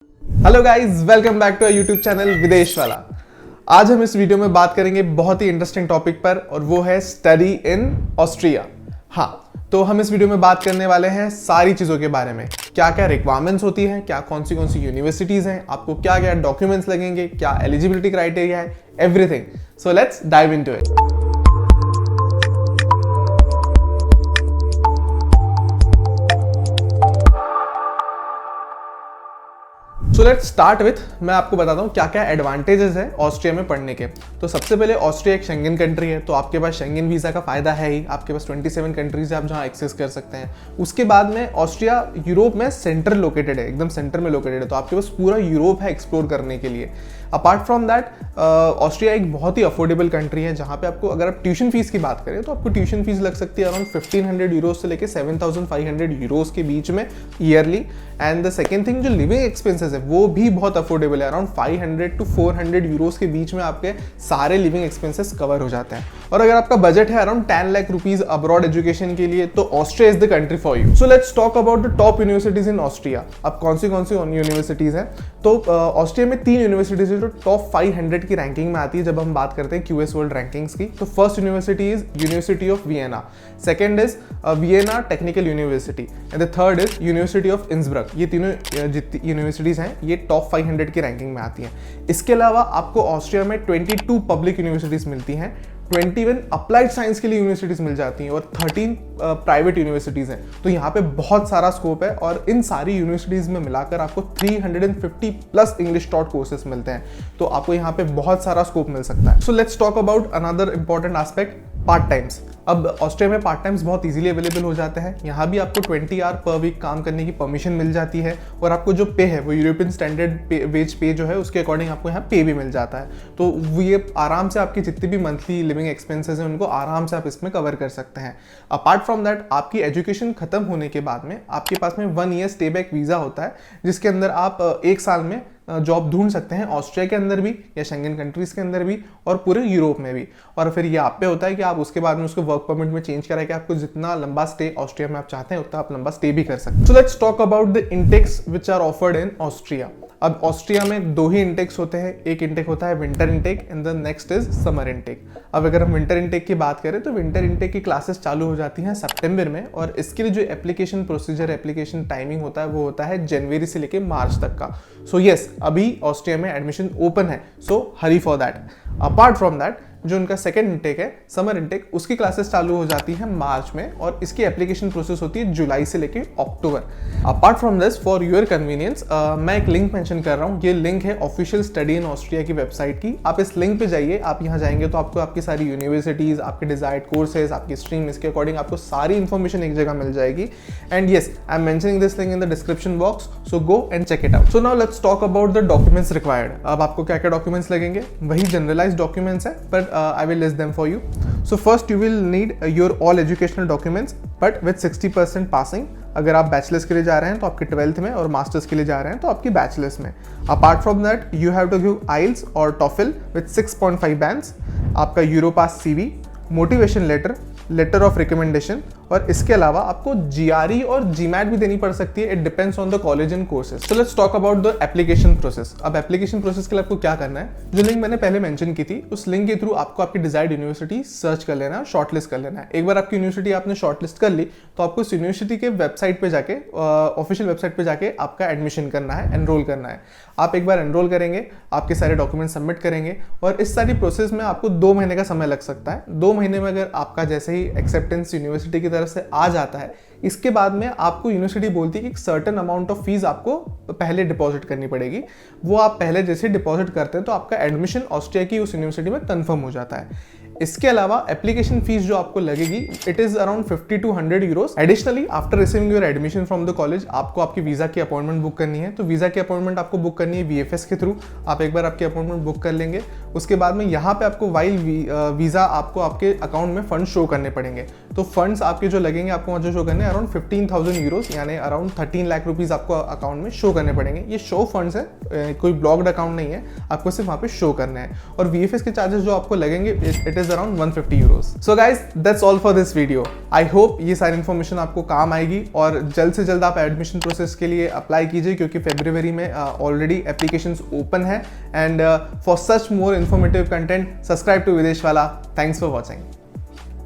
Hello guys, welcome back to our YouTube channel Videsh Wala. आज हम इस वीडियो में बात करेंगे बहुत ही इंटरेस्टिंग टॉपिक पर और वो है स्टडी इन ऑस्ट्रिया। हाँ, तो हम इस वीडियो में बात करने वाले हैं सारी चीज़ों के बारे में, क्या क्या रिक्वायरमेंट्स होती हैं, क्या कौन सी यूनिवर्सिटीज़ हैं, आपको क्या क्या डॉक्यूमेंट्स लगेंगे, क्या एलिजिबिलिटी क्राइटेरिया है, everything. So let's dive into it. So let's start with, मैं आपको बताता हूँ क्या क्या एडवांटेजेस है ऑस्ट्रिया में पढ़ने के। तो सबसे पहले ऑस्ट्रिया एक शेंगन कंट्री है, तो आपके पास शेंगन वीज़ा का फ़ायदा है ही। आपके पास 27 कंट्रीज है आप जहाँ एक्सेस कर सकते हैं। उसके बाद में ऑस्ट्रिया यूरोप में सेंटर लोकेटेड है, एकदम सेंटर में लोकेटेड है, तो आपके पास पूरा यूरोप है एक्सप्लोर करने के लिए। अपार्ट फ्रॉम दैट ऑस्ट्रिया एक बहुत ही अफोर्डेबल कंट्री है, जहाँ पे आपको अगर आप ट्यूशन फीस की बात करें तो आपको ट्यूशन फीस लग सकती है अराउंड 1500 यूरोज से लेकर 7500 यूरोज के बीच में yearly. And the second thing, जो लिविंग एक्सपेंसेस है वो भी बहुत अफोर्डेबल है, अराउंड 500 to 400 यूरोज के बीच में आपके सारे लिविंग एक्सपेंसेस कवर हो जाते हैं। और अगर आपका बजट है around 10 lakh rupees abroad education के लिए, तो Austria is the country for you. So let's talk about the top universities in Austria. अब कौन सी यूनिवर्सिटीज हैं? तो ऑस्ट्रिया में 3 यूनिवर्सिटीज है जो टॉप 500 की रैंकिंग में आती है जब हम बात करते हैं क्यूएस वर्ल्ड रैंकिंग्स की। तो first university is University of Vienna, second is Vienna technical university and the third is University of Innsbruck. ये तीनों जितनी यूनिवर्सिटीज हैं ये टॉप 500 की रैंकिंग में आती हैं। इसके अलावा आपको ऑस्ट्रिया में 22 पब्लिक यूनिवर्सिटीज मिलती हैं, 21 अप्लाइड साइंस के लिए यूनिवर्सिटीज मिल जाती हैं और 13 प्राइवेट यूनिवर्सिटीज हैं। तो यहाँ पे बहुत सारा स्कोप है और इन सारी यूनिवर्सिटीज में मिलाकर आपको 350 प्लस इंग्लिश टॉट कोर्सेज मिलते हैं, तो आपको यहाँ पे बहुत सारा स्कोप मिल सकता है। सो let's talk about another important aspect, part times. अब ऑस्ट्रिया में पार्ट टाइम्स बहुत इजीली अवेलेबल हो जाते हैं। यहाँ भी आपको 20 आवर पर वीक काम करने की परमिशन मिल जाती है और आपको जो पे है वो यूरोपियन स्टैंडर्ड वेज पे जो है उसके अकॉर्डिंग आपको यहाँ पे भी मिल जाता है। तो ये आराम से आपकी जितनी भी मंथली लिविंग एक्सपेंसेस हैं उनको आराम से आप इसमें कवर कर सकते हैं। अपार्ट फ्रॉम दैट, आपकी एजुकेशन खत्म होने के बाद में आपके पास में 1 ईयर स्टे बैक वीज़ा होता है, जिसके अंदर आप 1 साल में जॉब ढूंढ सकते हैं ऑस्ट्रिया के अंदर भी या शेंगन कंट्रीज के अंदर भी और पूरे यूरोप में भी। और फिर ये आप पे होता है कि आप उसके बाद में उसको वर्क परमिट में चेंज करा के आपको जितना लंबा स्टे ऑस्ट्रिया में आप चाहते हैं उतना आप लंबा स्टे भी कर सकते हैं। So let's talk about the intakes which are offered in Austria. अब ऑस्ट्रिया में 2 ही इंटेक्स होते हैं, एक इंटेक होता है winter intake and the next is summer intake. अब अगर हम विंटर इंटेक की बात करें तो विंटर इंटेक की क्लासेस चालू हो जाती हैं सितंबर में और इसके लिए जो एप्लीकेशन प्रोसीजर, एप्लीकेशन टाइमिंग होता है वो होता है जनवरी से लेकर मार्च तक का। सो यस, अभी ऑस्ट्रिया में एडमिशन ओपन है, so hurry for that. Apart from that, जो उनका सेकेंड इंटेक है समर इंटेक, उसकी क्लासेस चालू हो जाती हैं मार्च में और इसकी एप्लीकेशन प्रोसेस होती है जुलाई से लेके अक्टूबर। Apart from this, for your convenience, मैं एक लिंक मेंशन कर रहा हूँ। ये लिंक है ऑफिशियल स्टडी इन ऑस्ट्रिया की वेबसाइट की। आप इस लिंक पे जाइए, आप यहाँ जाएंगे तो आपको आपकी सारी यूनिवर्सिटीज, आपके डिजायर्ड कोर्सेज, आपकी स्ट्रीम, इसके अकॉर्डिंग आपको सारी इन्फॉर्मेशन एक जगह मिल जाएगी। And yes, I am mentioning this link in the description box, so go and check it out. So now let's talk about the documents required. अब आपको क्या क्या डॉक्यूमेंट्स लगेंगे? वही जनरलाइज डॉक्यूमेंट्स है, but I will list them for you. So first you will need your all educational documents but with 60% passing. अगर आप bachelors के लिए जा रहे हैं तो आपके 12th में और मास्टर्स के लिए जा रहे हैं तो आपकी बैचलर्स में। Apart from that you have to give IELTS और टॉफिल विद 6.5 बैंड्स, आपका Europass CV, motivation letter, letter of recommendation और इसके अलावा आपको जीआरई और जीमैट भी देनी पड़ सकती है। It depends on the college and courses. So let's talk about the application process. अब एप्लीकेशन प्रोसेस के लिए आपको क्या करना है, जो लिंक मैंने पहले मेंशन की थी उस लिंक के थ्रू आपको आपकी डिजायर्ड यूनिवर्सिटी सर्च कर लेना है, शॉर्टलिस्ट कर लेना है। एक बार आपकी यूनिवर्सिटी आपने शॉर्टलिस्ट कर ली तो आपको उस यूनिवर्सिटी के वेबसाइट पे जाके, ऑफिशियल वेबसाइट पे जाके आपका एडमिशन करना है, एनरोल करना है। आप एक बार एनरोल करेंगे, आपके सारे डॉक्यूमेंट सबमिट करेंगे और इस सारी प्रोसेस में आपको 2 महीने का समय लग सकता है। 2 महीने में अगर आपका जैसे ही एक्सेप्टेंस यूनिवर्सिटी की तरफ से आ जाता है, इसके बाद में आपको यूनिवर्सिटी बोलती है कि एक सर्टेन अमाउंट ऑफ फीस आपको पहले डिपॉजिट करनी पड़ेगी। वो आप पहले जैसे डिपॉजिट करते हैं तो आपका एडमिशन ऑस्ट्रिया की उस यूनिवर्सिटी में कंफर्म हो जाता है। इसके अलावा एप्लीकेशन फीस जो आपको लगेगी, it is around 50 to 100 Euros. Additionally after receiving your admission from the college आपको आपकी वीजा की अपॉइंटमेंट बुक करनी है। तो वीजा की अपॉइंटमेंट आपको बुक करनी है वीएफएस के थ्रू। आप एक बार आपकी अपॉइंटमेंट बुक कर लेंगे, उसके बाद में यहाँ पे आपको वाइल वीजा आपको आपके अकाउंट में फंड शो करने पड़ेंगे। तो फंड्स आपके जो लगेंगे आपको वहाँ जो शो करने अराउंड 15,000 यूरोस यानी अराउंड 13 लाख रुपीज आपको अकाउंट में शो करने पड़ेंगे। ये शो फंड्स है, कोई ब्लॉक्ड अकाउंट नहीं है, आपको सिर्फ वहाँ पे शो करना है। और वीएफएस के चार्जेस जो आपको लगेंगे, it is is around 150 euros. So guys that's all for this video. I hope ये सारी इन्फॉर्मेशन आपको काम आएगी और जल्द से जल्द आप एडमिशन प्रोसेस के लिए अप्लाई कीजिए, क्योंकि फरवरी में ऑलरेडी एप्लीकेशंस ओपन है। And for such more informative content, subscribe to Videsh Wala. Thanks for watching.